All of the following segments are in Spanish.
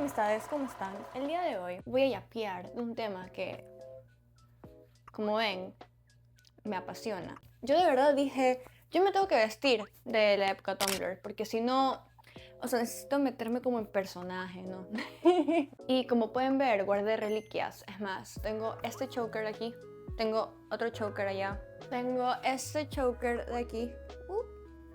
amistades, ¿cómo están? El día de hoy voy a yapear de un tema que, como ven, me apasiona. Yo de verdad dije, yo me tengo que vestir de la época Tumblr, porque si no, o sea, necesito meterme como en personaje, ¿no? Y como pueden ver, guardé reliquias. Es más, tengo este choker de aquí, tengo otro choker allá, tengo este choker de aquí.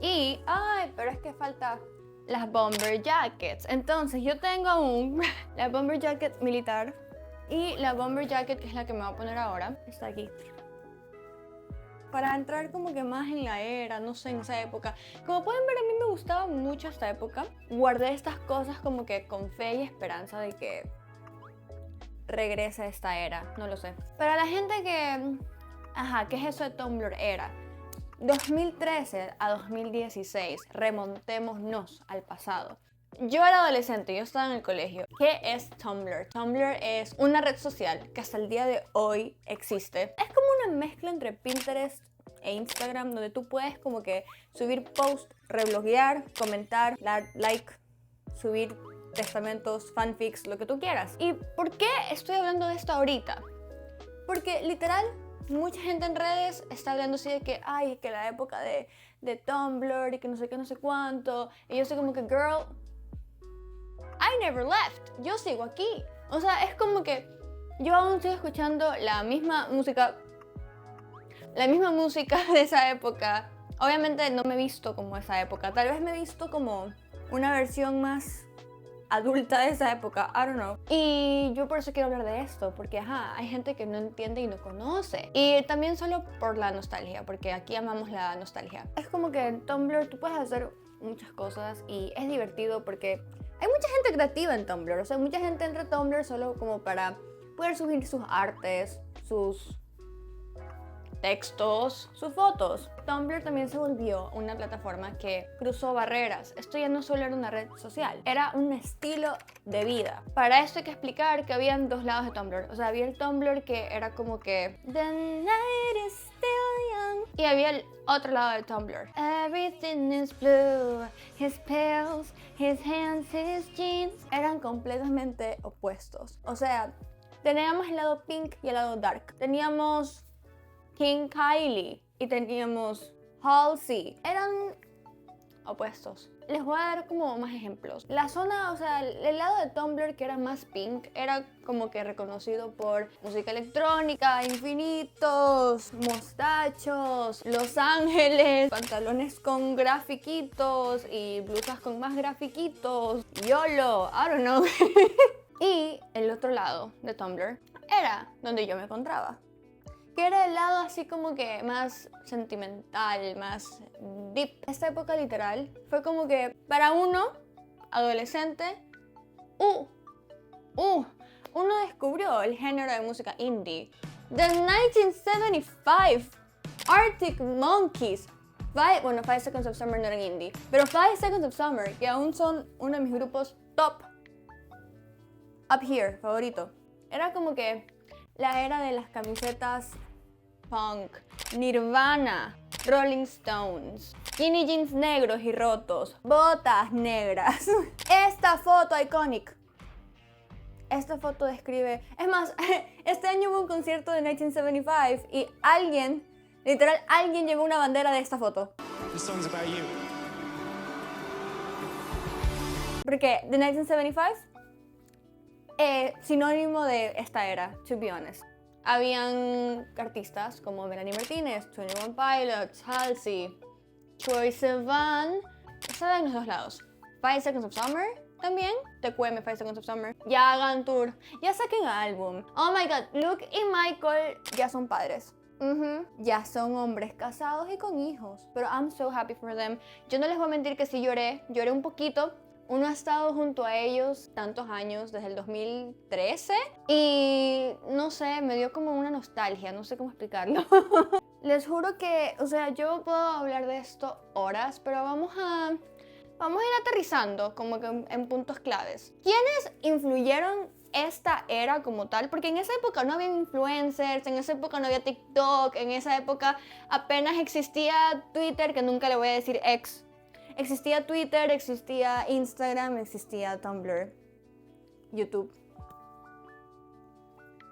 Y, ay, pero es que falta las bomber jackets. Entonces yo tengo aún la bomber jacket militar y la bomber jacket, que es la que me voy a poner ahora, está aquí. Para entrar como que más en la era, no sé, en esa época. Como pueden ver, a mí me gustaba mucho esta época. Guardé estas cosas como que con fe y esperanza de que regrese esta era, no lo sé. Para la gente que, ajá, ¿qué es eso de Tumblr era? 2013 a 2016, remontémonos al pasado. Yo era adolescente, yo estaba en el colegio. ¿Qué es Tumblr? Tumblr es una red social que hasta el día de hoy existe. Es como una mezcla entre Pinterest e Instagram, donde tú puedes como que subir posts, rebloguear, comentar, dar like, subir testamentos, fanfics, lo que tú quieras. ¿Y por qué estoy hablando de esto ahorita? Porque literal, mucha gente en redes está hablando así de que, ay, que la época de Tumblr y que no sé qué, no sé cuánto. Y yo soy como que, girl, I never left. Yo sigo aquí. O sea, es como que yo aún estoy escuchando la misma música de esa época. Obviamente no me he visto como esa época. Tal vez me he visto como una versión más adulta de esa época, I don't know. Y yo por eso quiero hablar de esto, porque ajá, hay gente que no entiende y no conoce. Y también solo por la nostalgia, porque aquí amamos la nostalgia. Es como que en Tumblr tú puedes hacer muchas cosas y es divertido porque hay mucha gente creativa en Tumblr. O sea, mucha gente entra a Tumblr solo como para poder subir sus artes, sus textos, sus fotos. Tumblr también se volvió una plataforma que cruzó barreras. Esto ya no solo era una red social, era un estilo de vida. Para esto hay que explicar que habían dos lados de Tumblr. O sea, había el Tumblr que era como que The night is still young, y había el otro lado de Tumblr. Everything is blue, his pills, his hands, his jeans. Eran completamente opuestos. O sea, teníamos el lado pink y el lado dark. Teníamos King Kylie y teníamos Halsey. Eran opuestos. Les voy a dar como más ejemplos. La zona, o sea, el lado de Tumblr que era más pink, era como que reconocido por música electrónica, infinitos, mostachos, Los Ángeles, pantalones con grafiquitos y blusas con más grafiquitos, YOLO, I don't know. Y el otro lado de Tumblr era donde yo me encontraba, que era el lado así como que más sentimental, más deep. Esta época literal fue como que para uno, adolescente, uno descubrió el género de música indie. The 1975, Arctic Monkeys. Bueno, 5 Seconds of Summer no eran indie, pero 5 Seconds of Summer, que aún son uno de mis grupos top, up here, favorito. Era como que la era de las camisetas punk, Nirvana, Rolling Stones, skinny jeans negros y rotos, botas negras. Esta foto iconic. Esta foto describe... Es más, este año hubo un concierto de 1975 y alguien, literal, alguien llevó una bandera de esta foto. This song's about you. Porque The 1975 es sinónimo de esta era, to be honest. Habían artistas como Melanie Martínez, 21 Pilots, Halsey, Troye Sivan. Estaban en los dos lados. 5 Seconds of Summer también. TQM 5 Seconds of Summer. Ya hagan tour. Ya saquen álbum. Oh my god, Luke y Michael ya son padres. Ya son hombres casados y con hijos. Pero I'm so happy for them. Yo no les voy a mentir que sí lloré un poquito. Uno ha estado junto a ellos tantos años, desde el 2013, y no sé, me dio como una nostalgia, no sé cómo explicarlo. Les juro que, o sea, yo puedo hablar de esto horas, pero vamos a ir aterrizando como que en puntos claves. ¿Quiénes influyeron esta era como tal? Porque en esa época no había influencers, en esa época no había TikTok, en esa época apenas existía Twitter, que nunca le voy a decir ex. Existía Twitter, existía Instagram, existía Tumblr. YouTube.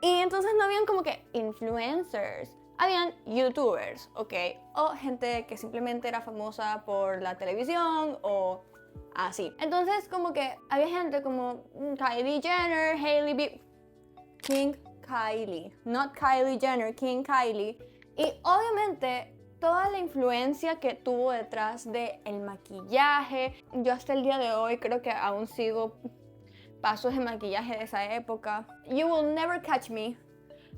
Y entonces no habían como que influencers, habían YouTubers, ¿ok? O gente que simplemente era famosa por la televisión o así. Entonces como que había gente como Kylie Jenner, King Kylie, not Kylie Jenner, King Kylie. Y obviamente toda la influencia que tuvo detrás del maquillaje. Yo hasta el día de hoy creo que aún sigo pasos de maquillaje de esa época. You will never catch me.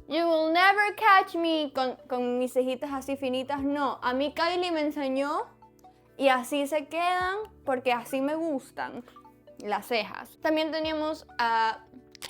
You will never catch me con mis cejitas así finitas. No, a mí Kylie me enseñó y así se quedan porque así me gustan las cejas. También teníamos a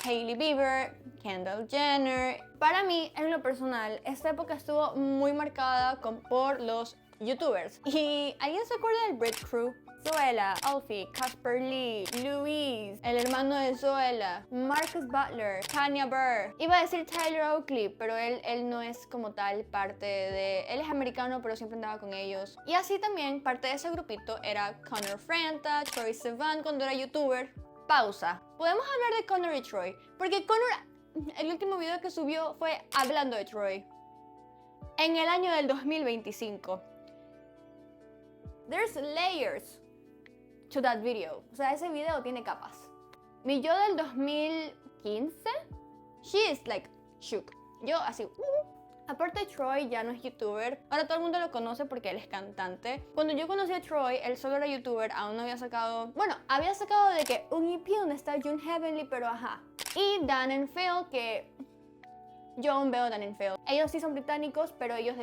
Hailey Bieber, Kendall Jenner. Para mí, en lo personal, esta época estuvo muy marcada por los YouTubers. ¿Y alguien se acuerda del Brit Crew? Zoella, Alfie, Casper Lee, Luis, el hermano de Zoella, Marcus Butler, Tanya Burr. Iba a decir Tyler Oakley, pero él no es como tal parte de... Él es americano, pero siempre andaba con ellos. Y así también, parte de ese grupito era Connor Franta, Troye Sivan cuando era YouTuber. Pausa. Podemos hablar de Connor y Troy, porque Connor, el último video que subió fue hablando de Troy. En el año del 2025. There's layers to that video. O sea, ese video tiene capas. Mi yo del 2015, she is like shook. Yo así, Aparte Troy ya no es youtuber, ahora todo el mundo lo conoce porque él es cantante. Cuando yo conocí a Troy, él solo era youtuber, aún no había sacado... Bueno, había sacado de que un EP donde está June Heavenly, pero ajá. Y Dan and Phil, que yo aún veo Dan and Phil. Ellos sí son británicos, pero ellos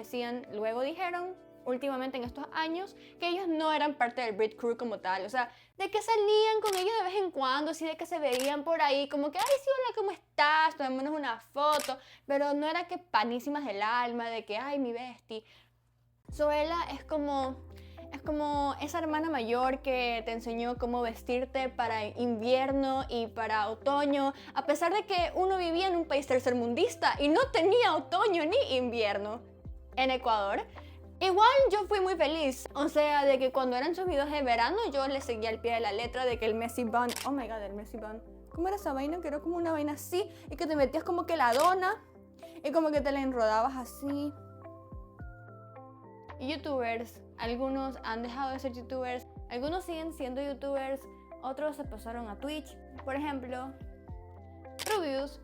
luego dijeron últimamente en estos años que ellos no eran parte del Brit Crew como tal, o sea, de que salían con ellos de vez en cuando, así de que se veían por ahí, como que, ay, sí, hola, ¿cómo estás? Tomémonos una foto, pero no era que panísimas del alma, de que, ay, mi bestie. Zoella es como esa hermana mayor que te enseñó cómo vestirte para invierno y para otoño, a pesar de que uno vivía en un país tercermundista y no tenía otoño ni invierno en Ecuador. Igual yo fui muy feliz, o sea, de que cuando eran sus videos de verano yo le seguía al pie de la letra de que el Messy Bun, oh my god, el Messy Bun, ¿cómo era esa vaina? Que era como una vaina así y que te metías como que la dona y como que te la enrodabas así. YouTubers, algunos han dejado de ser YouTubers, algunos siguen siendo YouTubers, otros se pasaron a Twitch, por ejemplo, Rubius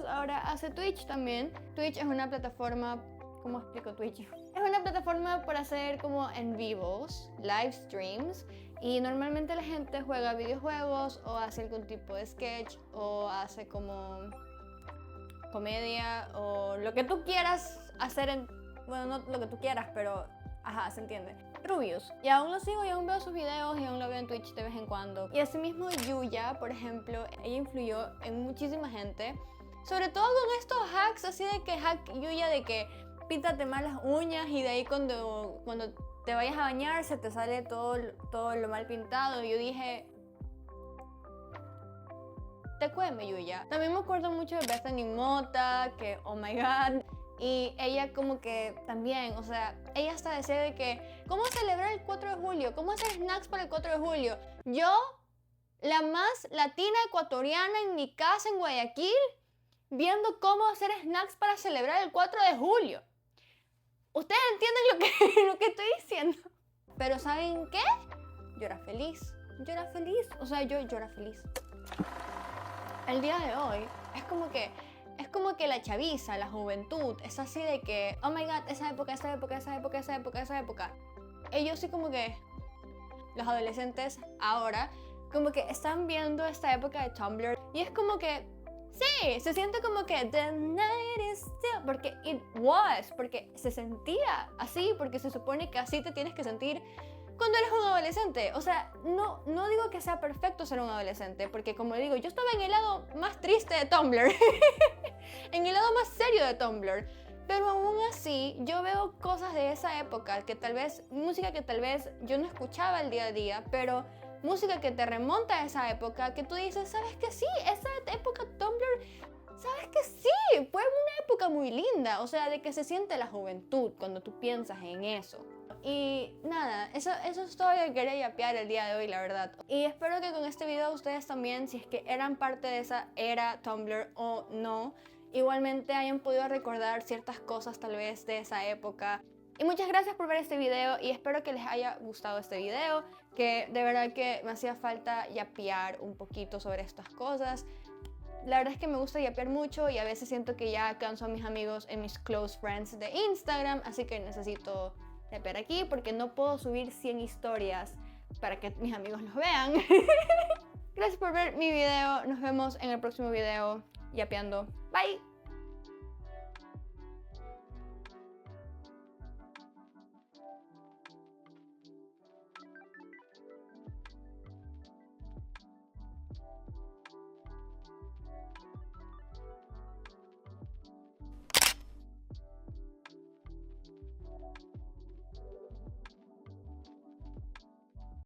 ahora hace Twitch también. Twitch es una plataforma, ¿cómo explico Twitch? Es una plataforma para hacer como en vivos, live streams, y normalmente la gente juega videojuegos o hace algún tipo de sketch o hace como comedia o lo que tú quieras hacer bueno, no lo que tú quieras, pero ajá, se entiende. Rubius, y aún lo sigo y aún veo sus videos y aún lo veo en Twitch de vez en cuando. Y asimismo Yuya, por ejemplo, ella influyó en muchísima gente, sobre todo con estos hacks así de que hack Yuya de que píntate más las uñas y de ahí cuando te vayas a bañar se te sale todo lo mal pintado. Y yo dije, te cueme Yuya. También me acuerdo mucho de Bethany Mota, que oh my god. Y ella como que también, o sea, ella hasta decía de que, ¿cómo celebrar el 4 de julio? ¿Cómo hacer snacks para el 4 de julio? Yo, la más latina ecuatoriana en mi casa en Guayaquil, viendo cómo hacer snacks para celebrar el 4 de julio. ¿Ustedes entienden lo que estoy diciendo? Pero ¿saben qué? Yo era feliz. O sea, yo era feliz. El día de hoy es como que la chaviza, la juventud, es así de que, oh my god, esa época. Ellos sí como que, los adolescentes ahora, como que están viendo esta época de Tumblr y es como que, sí, se siente como que the night is still, porque se sentía así, porque se supone que así te tienes que sentir cuando eres un adolescente. O sea, no digo que sea perfecto ser un adolescente, porque como digo, yo estaba en el lado más triste de Tumblr, en el lado más serio de Tumblr, pero aún así yo veo cosas de esa época, música que tal vez yo no escuchaba el día a día, pero música que te remonta a esa época, que tú dices, ¿sabes que sí? Esa época Tumblr, ¿sabes que sí? Fue una época muy linda, o sea, de que se siente la juventud cuando tú piensas en eso. y nada, eso es todo lo que quería yapear el día de hoy, la verdad. Y espero que con este video ustedes también, si es que eran parte de esa era Tumblr o no, igualmente hayan podido recordar ciertas cosas tal vez de esa época. Y muchas gracias por ver este video y espero que les haya gustado este video, que de verdad que me hacía falta yapear un poquito sobre estas cosas. La verdad es que me gusta yapear mucho y a veces siento que ya canso a mis amigos en mis close friends de Instagram, así que necesito yapear aquí porque no puedo subir 100 historias para que mis amigos los vean. Gracias por ver mi video, nos vemos en el próximo video yapeando. Bye.